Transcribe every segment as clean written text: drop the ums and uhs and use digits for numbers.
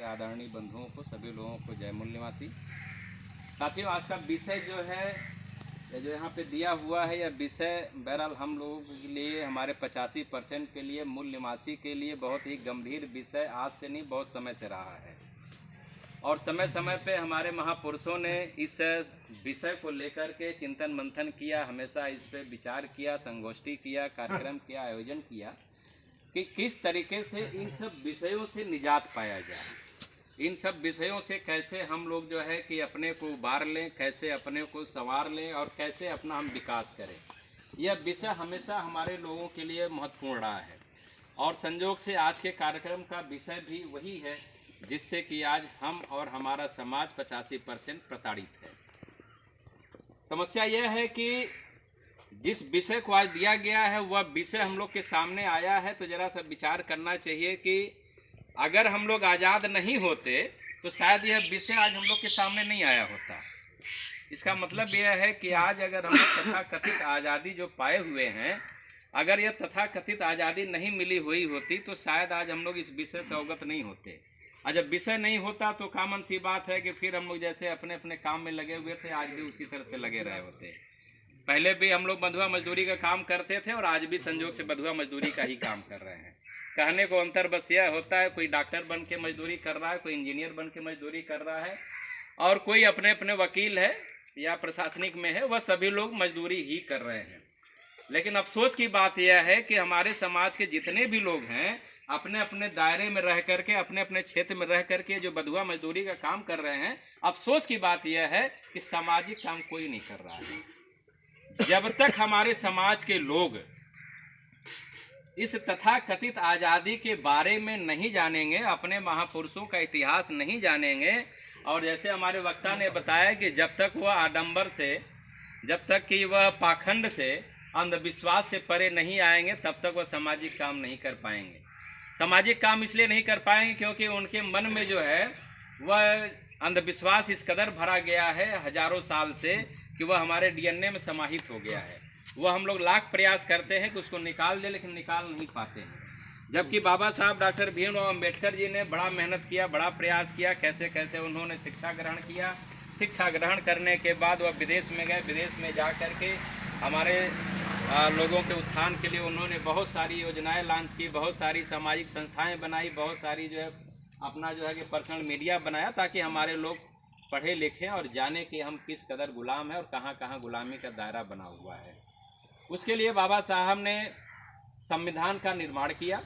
आदरणीय बंधुओं को, सभी लोगों को जय मूल निवासी। साथियों, आज का विषय जो है, जो यहाँ पे दिया हुआ है, यह विषय बहरहाल हम लोगों के लिए, हमारे 85% के लिए, मूल निवासी के लिए बहुत ही गंभीर विषय आज से नहीं, बहुत समय से रहा है। और समय समय पे हमारे महापुरुषों ने इस विषय को लेकर के चिंतन मंथन किया, हमेशा इस पे विचार किया, संगोष्ठी किया, कार्यक्रम किया, आयोजन किया कि किस तरीके से इन सब विषयों से निजात पाया जाए, इन सब विषयों से कैसे हम लोग जो है कि अपने को उबार लें, कैसे अपने को संवार लें और कैसे अपना हम विकास करें। यह विषय हमेशा हमारे लोगों के लिए महत्वपूर्ण रहा है और संयोग से आज के कार्यक्रम का विषय भी वही है जिससे कि आज हम और हमारा समाज 85% प्रताड़ित है। समस्या यह है कि जिस विषय को आज दिया गया है वह विषय हम लोग के सामने आया है, तो जरा सा विचार करना चाहिए कि अगर हम लोग आज़ाद नहीं होते तो शायद यह विषय आज हम लोग के सामने नहीं आया होता। इसका मतलब यह है कि आज अगर हम लोग तथाकथित आज़ादी जो पाए हुए हैं, अगर यह तथाकथित आज़ादी नहीं मिली हुई होती तो शायद आज हम लोग इस विषय से अवगत नहीं होते। और जब विषय नहीं होता तो कॉमन सी बात है कि फिर हम लोग जैसे अपने अपने काम में लगे हुए थे, आज भी उसी तरह से लगे रहे होते। पहले भी हम लोग बंधुआ मजदूरी का काम करते थे और आज भी संयोग से बंधुआ मजदूरी का ही काम कर रहे हैं। कहने को अंतर बस यह होता है, कोई डॉक्टर बन के मजदूरी कर रहा है, कोई इंजीनियर बन के मजदूरी कर रहा है और कोई अपने अपने वकील है या प्रशासनिक में है, वह सभी लोग मजदूरी ही कर रहे हैं। लेकिन अफसोस की बात यह है कि हमारे समाज के जितने भी लोग हैं अपने अपने दायरे में रह करके, अपने अपने क्षेत्र में रह करके जो बंधुआ मजदूरी का काम कर रहे हैं, अफसोस की बात यह है कि सामाजिक काम कोई नहीं कर रहा है। जब तक हमारे समाज के लोग इस तथाकथित आज़ादी के बारे में नहीं जानेंगे, अपने महापुरुषों का इतिहास नहीं जानेंगे, और जैसे हमारे वक्ता ने बताया कि जब तक वह आडंबर से, जब तक कि वह पाखंड से, अंधविश्वास से परे नहीं आएंगे, तब तक वह सामाजिक काम नहीं कर पाएंगे। सामाजिक काम इसलिए नहीं कर पाएंगे क्योंकि उनके मन में जो है वह अंधविश्वास इस कदर भरा गया है हजारों साल से कि वह हमारे डीएनए में समाहित हो गया है। वह हम लोग लाख प्रयास करते हैं कि उसको निकाल दे, लेकिन निकाल नहीं पाते हैं। जबकि बाबा साहब डॉक्टर भीमराव अम्बेडकर जी ने बड़ा मेहनत किया, बड़ा प्रयास किया, कैसे कैसे उन्होंने शिक्षा ग्रहण किया। शिक्षा ग्रहण करने के बाद वह विदेश में गए, विदेश में जा कर के हमारे लोगों के उत्थान के लिए उन्होंने बहुत सारी योजनाएं लॉन्च की, बहुत सारी सामाजिक संस्थाएं बनाई, बहुत सारी जो है अपना जो है कि पर्सनल मीडिया बनाया, ताकि हमारे लोग पढ़े लिखें और जाने कि हम किस कदर गुलाम हैं और कहाँ कहाँ गुलामी का दायरा बना हुआ है। उसके लिए बाबा साहब ने संविधान का निर्माण किया।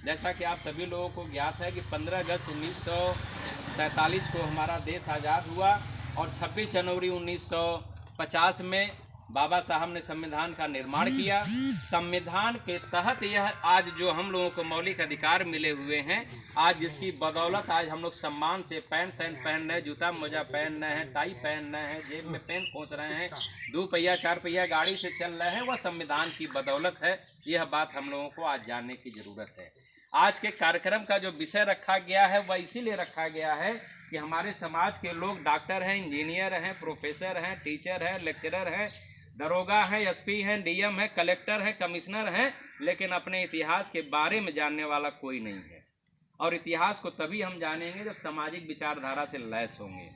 जैसा कि आप सभी लोगों को ज्ञात है कि 15 अगस्त 1947 को हमारा देश आज़ाद हुआ और 26 जनवरी 1950 में बाबा साहब ने संविधान का निर्माण किया। संविधान के तहत यह आज जो हम लोगों को मौलिक अधिकार मिले हुए हैं, आज जिसकी बदौलत आज हम लोग सम्मान से पैंट शर्ट पहन रहे हैं, जूता मोजा पहन रहे हैं, टाई पहन रहे हैं, जेब में पेन पहुँच रहे हैं, 2 पहिया 4 पहिया गाड़ी से चल रहे हैं, वह संविधान की बदौलत है। यह बात हम लोगों को आज जानने की ज़रूरत है। आज के कार्यक्रम का जो विषय रखा गया है वह इसीलिए रखा गया है कि हमारे समाज के लोग डॉक्टर हैं, इंजीनियर हैं, प्रोफेसर हैं, टीचर हैं, लेक्चरर हैं, दरोगा हैं, एसपी हैं, डीएम हैं, कलेक्टर हैं, कमिश्नर हैं, लेकिन अपने इतिहास के बारे में जानने वाला कोई नहीं है। और इतिहास को तभी हम जानेंगे जब सामाजिक विचारधारा से लैस होंगे।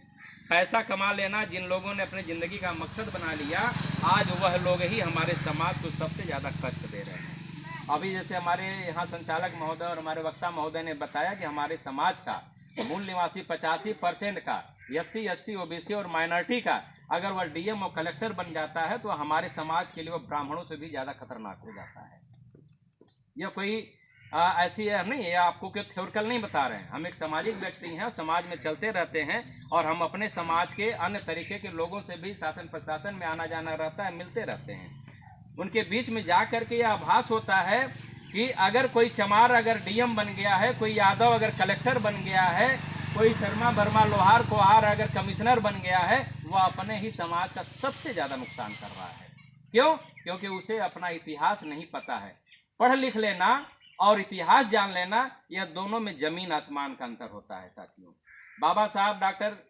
पैसा कमा लेना जिन लोगों ने अपनी ज़िंदगी का मकसद बना लिया, आज वह लोग ही हमारे समाज को सबसे ज़्यादा कष्ट दे रहे हैं। अभी जैसे हमारे यहाँ संचालक महोदय और हमारे वक्ता महोदय ने बताया कि हमारे समाज का मूल निवासी 85% का SC ST OBC और माइनॉरिटी का अगर वह डीएम और कलेक्टर बन जाता है तो हमारे समाज के लिए वह ब्राह्मणों से भी ज़्यादा खतरनाक हो जाता है। यह कोई ऐसी है नहीं, ये आपको कोई थ्योरिकल नहीं बता रहे हैं। हम एक सामाजिक व्यक्ति हैं, समाज में चलते रहते हैं और हम अपने समाज के अन्य तरीके के लोगों से भी शासन प्रशासन में आना जाना रहता है, मिलते रहते हैं। उनके बीच में जा कर के यह आभास होता है कि अगर कोई चमार अगर डीएम बन गया है, कोई यादव अगर कलेक्टर बन गया है, कोई शर्मा वर्मा लोहार कुहार अगर कमिश्नर बन गया है, वह अपने ही समाज का सबसे ज़्यादा नुकसान कर रहा है। क्यों? क्योंकि उसे अपना इतिहास नहीं पता है। पढ़ लिख लेना और इतिहास जान लेना, यह दोनों में ज़मीन आसमान का अंतर होता है साथियों। बाबा साहब डॉक्टर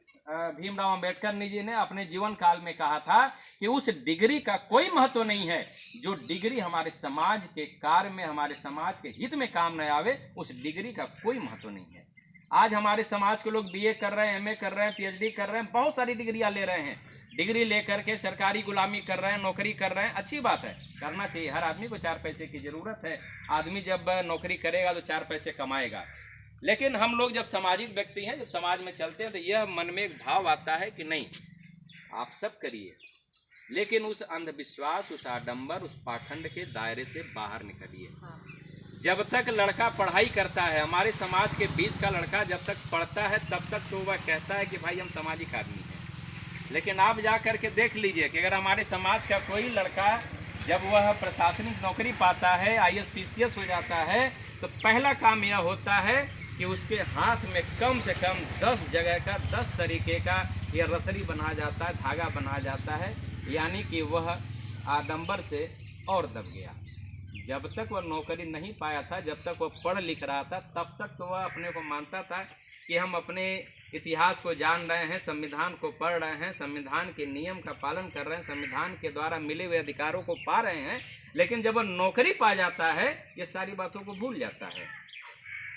भीमराव अंबेडकर जी ने अपने जीवन काल में कहा था कि उस डिग्री का कोई महत्व नहीं है जो डिग्री हमारे समाज के कार्य में, हमारे समाज के हित में काम न आवे, उस डिग्री का कोई महत्व नहीं है। आज हमारे समाज के लोग बीए कर रहे हैं, एमए कर रहे हैं, पीएचडी कर रहे हैं, बहुत सारी डिग्रियां ले रहे हैं। डिग्री लेकर के सरकारी गुलामी कर रहे हैं, नौकरी कर रहे हैं। अच्छी बात है, करना चाहिए। हर आदमी को 4 पैसे की ज़रूरत है। आदमी जब नौकरी करेगा तो 4 पैसे कमाएगा। लेकिन हम लोग जब सामाजिक व्यक्ति हैं, जब समाज में चलते हैं, तो यह मन में एक भाव आता है कि नहीं, आप सब करिए, लेकिन उस अंधविश्वास, उस आडंबर, उस पाखंड के दायरे से बाहर निकलिए। जब तक लड़का पढ़ाई करता है, हमारे समाज के बीच का लड़का जब तक पढ़ता है, तब तक तो वह कहता है कि भाई हम सामाजिक आदमी हैं। लेकिन आप जा कर के देख लीजिए कि अगर हमारे समाज का कोई लड़का जब वह प्रशासनिक नौकरी पाता है, IAS PCS हो जाता है, तो पहला काम यह होता है कि उसके हाथ में कम से कम 10 जगह का 10 तरीके का यह रसरी बना जाता है, धागा बना जाता है, यानी कि वह आडंबर से और दब गया। जब तक वह नौकरी नहीं पाया था, जब तक वह पढ़ लिख रहा था, तब तक तो वह अपने को मानता था कि हम अपने इतिहास को जान रहे हैं, संविधान को पढ़ रहे हैं, संविधान के नियम का पालन कर रहे हैं, संविधान के द्वारा मिले हुए अधिकारों को पा रहे हैं। लेकिन जब वह नौकरी पा जाता है, ये सारी बातों को भूल जाता है।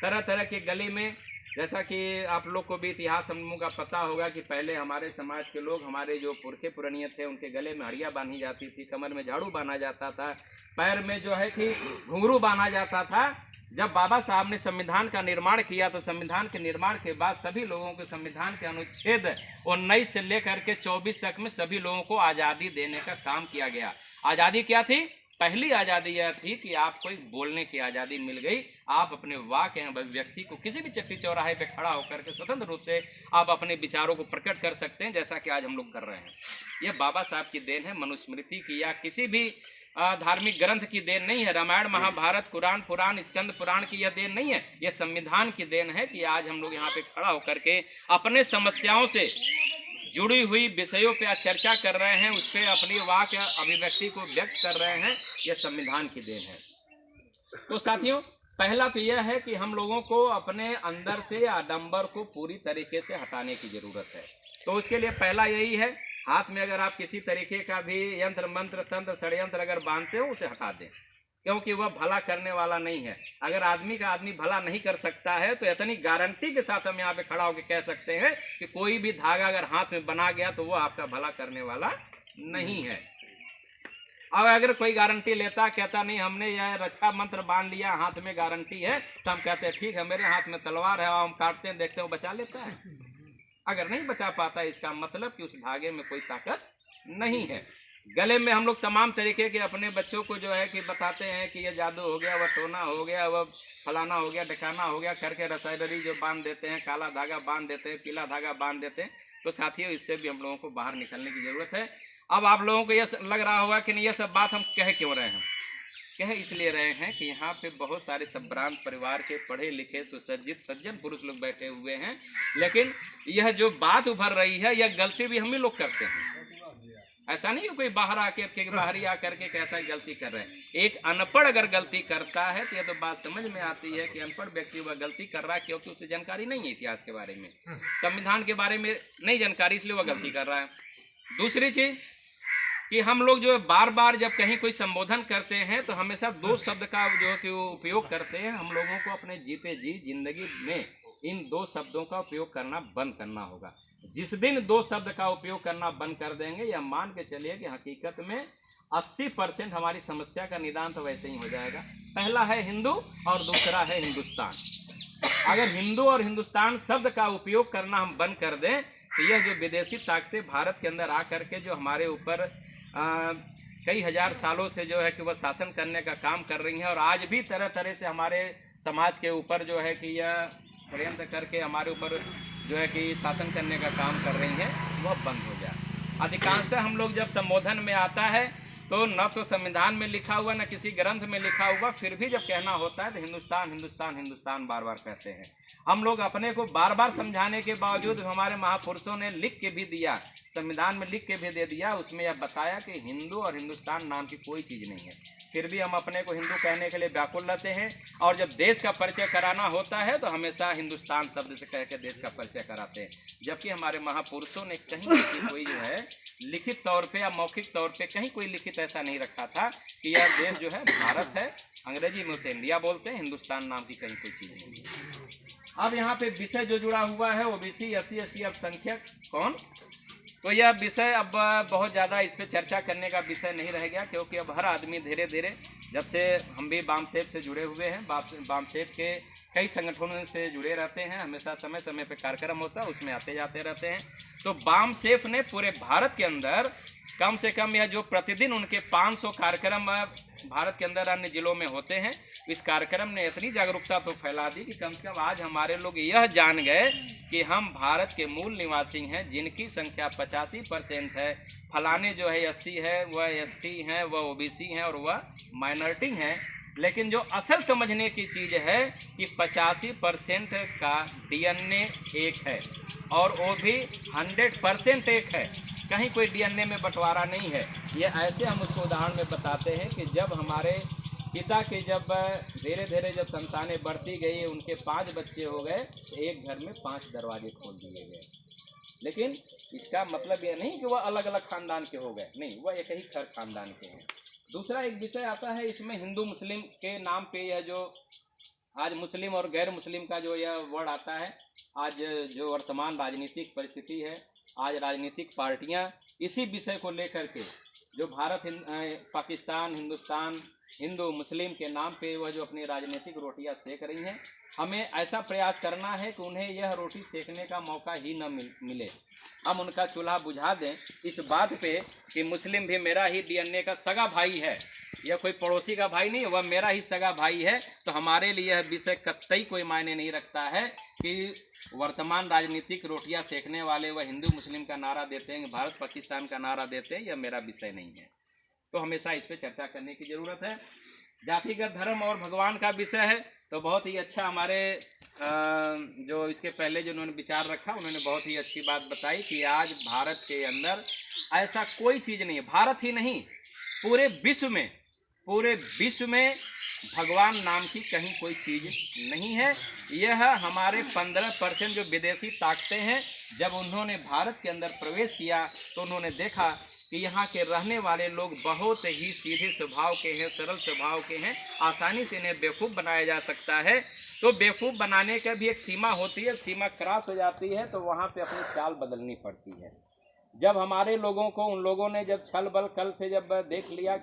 तरह तरह के गले में, जैसा कि आप लोग को भी इतिहास हम लोगों का पता होगा कि पहले हमारे समाज के लोग, हमारे जो पुरखे पुरानिये थे, उनके गले में हड़िया बांधी जाती थी, कमर में झाड़ू बांधा जाता था, पैर में जो है कि घुंघरू बांधा जाता था। जब बाबा साहब ने संविधान का निर्माण किया, तो संविधान के निर्माण के बाद सभी लोगों को संविधान के अनुच्छेद 19 से लेकर के 24 तक में सभी लोगों को आज़ादी देने का काम किया गया। आज़ादी क्या थी? पहली आज़ादी यह थी कि आपको एक बोलने की आज़ादी मिल गई। आप अपने वाक एवं अभिव्यक्ति को किसी भी चट्टी चौराहे पे खड़ा होकर के स्वतंत्र रूप से आप अपने विचारों को प्रकट कर सकते हैं, जैसा कि आज हम लोग कर रहे हैं। यह बाबा साहब की देन है, मनुस्मृति की या किसी भी धार्मिक ग्रंथ की देन नहीं है। रामायण, महाभारत, कुरान, पुराण, स्कंद पुराण की यह देन नहीं है। यह संविधान की देन है कि आज हम लोग यहाँ पे खड़ा होकर के अपने समस्याओं से जुड़ी हुई विषयों पे आज चर्चा कर रहे हैं, उस पर अपनी वाक अभिव्यक्ति को व्यक्त कर रहे हैं। यह संविधान की देन है। तो साथियों, पहला तो यह है कि हम लोगों को अपने अंदर से आडंबर को पूरी तरीके से हटाने की जरूरत है। तो उसके लिए पहला यही है, हाथ में अगर आप किसी तरीके का भी यंत्र, मंत्र, तंत्र, षड्यंत्र अगर बांधते हो, उसे हटा दें, क्योंकि वह भला करने वाला नहीं है। अगर आदमी का आदमी भला नहीं कर सकता है, तो इतनी गारंटी के साथ हम यहाँ पे खड़ा होकर कह सकते हैं कि कोई भी धागा अगर हाथ में बना गया तो वह आपका भला करने वाला नहीं है। अब अगर कोई गारंटी लेता, कहता नहीं हमने यह रक्षा मंत्र बांध लिया, हाथ में गारंटी है, तो हम कहते हैं ठीक है, मेरे हाथ में तलवार है, हम काटते हैं, देखते हैं वो बचा लेता है। अगर नहीं बचा पाता, इसका मतलब कि उस धागे में कोई ताकत नहीं है। गले में हम लोग तमाम तरीके के अपने बच्चों को जो है कि बताते हैं कि यह जादू हो गया, वह टोना हो गया, वह फलाना हो गया, ढकाना हो गया करके रसायनरी जो बांध देते हैं, काला धागा बांध देते हैं, पीला धागा बांध देते हैं। तो साथियों, इससे भी हम लोगों को बाहर निकलने की ज़रूरत है। अब आप लोगों को यह लग रहा होगा कि नहीं, यह सब बात हम कह क्यों रहे हैं? कह इसलिए रहे हैं कि यहाँ पे बहुत सारे संभ्रांत परिवार के पढ़े लिखे सुसज्जित सज्जन पुरुष लोग बैठे हुए हैं, लेकिन यह जो बात उभर रही है, यह गलती भी हम ही लोग करते हैं। ऐसा नहीं है कोई बाहर बाहरी आकर के कहता है गलती कर रहे हैं। एक अनपढ़ अगर गलती करता है तो यह तो बात समझ में आती है कि अनपढ़ व्यक्ति वह गलती कर रहा है, क्योंकि उसे जानकारी नहीं है इतिहास के बारे में, संविधान के बारे में नहीं जानकारी, इसलिए वह गलती कर रहा है। दूसरी चीज कि हम लोग जो बार बार जब कहीं कोई संबोधन करते हैं, तो हमेशा 2 शब्द का जो कि उपयोग करते हैं। हम लोगों को अपने जीते जी जिंदगी में इन 2 शब्दों का उपयोग करना बंद करना होगा। जिस दिन 2 शब्द का उपयोग करना बंद कर देंगे, या मान के चलिए कि हकीकत में 80% हमारी समस्या का निदान तो वैसे ही हो जाएगा। पहला है हिंदू और दूसरा है हिंदुस्तान। अगर हिंदू और हिंदुस्तान शब्द का उपयोग करना हम बंद कर दें, तो यह जो विदेशी ताकतें भारत के अंदर आकर के जो हमारे ऊपर कई हजार सालों से जो है कि वह शासन करने का काम कर रही हैं, और आज भी तरह तरह से हमारे समाज के ऊपर जो है कि यह षड्यंत्र करके हमारे ऊपर जो है कि शासन करने का काम कर रही हैं, वह बंद हो जाए। अधिकांशतः हम लोग जब संबोधन में आता है, तो न तो संविधान में लिखा हुआ, न किसी ग्रंथ में लिखा हुआ, फिर भी जब कहना होता है तो हिंदुस्तान हिंदुस्तान हिंदुस्तान बार बार कहते हैं। हम लोग अपने को बार बार समझाने के बावजूद हमारे महापुरुषों ने लिख के भी दिया, संविधान में लिख के भी दे दिया, उसमें यह बताया कि हिंदू और हिंदुस्तान नाम की कोई चीज़ नहीं है। फिर भी हम अपने को हिंदू कहने के लिए व्याकुल रहते हैं, और जब देश का परिचय कराना होता है तो हमेशा हिंदुस्तान शब्द से कह के देश का परिचय कराते हैं। जबकि हमारे महापुरुषों ने कहीं कोई जो है लिखित तौर पे या मौखिक तौर पे कहीं कोई लिखित ऐसा नहीं रखा था कि यह देश जो है भारत है। अंग्रेजी में उसे इंडिया बोलते हैं, हिंदुस्तान नाम की कहीं कोई चीज़ नहीं है। अब यहाँ पे विषय जो जुड़ा हुआ है ओबीसी SC ST अल्पसंख्यक कौन, तो यह विषय अब बहुत ज़्यादा इस पर चर्चा करने का विषय नहीं रह गया, क्योंकि अब हर आदमी धीरे धीरे, जब से हम भी बामसेफ से जुड़े हुए हैं, बामसेफ के कई संगठनों से जुड़े रहते हैं, हमेशा समय समय पे कार्यक्रम होता है उसमें आते जाते रहते हैं। तो बामसेफ ने पूरे भारत के अंदर कम से कम यह जो प्रतिदिन उनके 500 कार्यक्रम भारत के अंदर अन्य जिलों में होते हैं, इस कार्यक्रम ने इतनी जागरूकता तो फैला दी कि कम से कम आज हमारे लोग यह जान गए कि हम भारत के मूल निवासी हैं, जिनकी संख्या 85% है। फलाने जो है SC है, वह ST हैं, वह OBC हैं और वह माइनॉरिटी हैं। लेकिन जो असल समझने की चीज़ है कि 85% का DNA एक है, और वो भी 100% एक है, कहीं कोई DNA में बंटवारा नहीं है। ये ऐसे हम उसको उदाहरण में बताते हैं कि जब हमारे पिता के जब धीरे धीरे जब संतानें बढ़ती गई, उनके 5 बच्चे हो गए, तो एक घर में 5 दरवाजे खोल दिए गए। लेकिन इसका मतलब यह नहीं कि वह अलग अलग खानदान के हो गए, नहीं, वह एक ही खानदान के हैं। दूसरा एक विषय आता है इसमें हिंदू मुस्लिम के नाम पे, यह जो आज मुस्लिम और गैर मुस्लिम का जो यह वर्ड आता है, आज जो वर्तमान राजनीतिक परिस्थिति है, आज राजनीतिक पार्टियां इसी विषय को लेकर के जो भारत पाकिस्तान हिंदुस्तान हिंदू मुस्लिम के नाम पे वह जो अपनी राजनीतिक रोटियां सेक रही हैं, हमें ऐसा प्रयास करना है कि उन्हें यह रोटी सेकने का मौका ही न मिले। हम उनका चूल्हा बुझा दें इस बात पे कि मुस्लिम भी मेरा ही DNA का सगा भाई है, यह कोई पड़ोसी का भाई नहीं, वह मेरा ही सगा भाई है। तो हमारे लिए यह विषय कतई कोई मायने नहीं रखता है कि वर्तमान राजनीतिक रोटियां सेकने वाले वह हिंदू मुस्लिम का नारा देते हैं, भारत पाकिस्तान का नारा देते हैं, यह मेरा विषय नहीं है। तो हमेशा इस पर चर्चा करने की ज़रूरत है। जातिगत धर्म और भगवान का विषय है, तो बहुत ही अच्छा हमारे जो इसके पहले जो उन्होंने विचार रखा, उन्होंने बहुत ही अच्छी बात बताई कि आज भारत के अंदर ऐसा कोई चीज़ नहीं है, भारत ही नहीं पूरे विश्व में भगवान नाम की कहीं कोई चीज़ नहीं है। यह हमारे 15% जो विदेशी ताकतें हैं, जब उन्होंने भारत के अंदर प्रवेश किया तो उन्होंने देखा कि यहाँ के रहने वाले लोग बहुत ही सीधे स्वभाव के हैं, सरल स्वभाव के हैं, आसानी से इन्हें बेवकूफ़ बनाया जा सकता है। तो बेवकूफ़ बनाने का भी एक सीमा होती है, सीमा क्रॉस हो जाती है तो वहाँ पे अपनी चाल बदलनी पड़ती है। जब हमारे लोगों को उन लोगों ने जब छल बल कल से जब देख लिया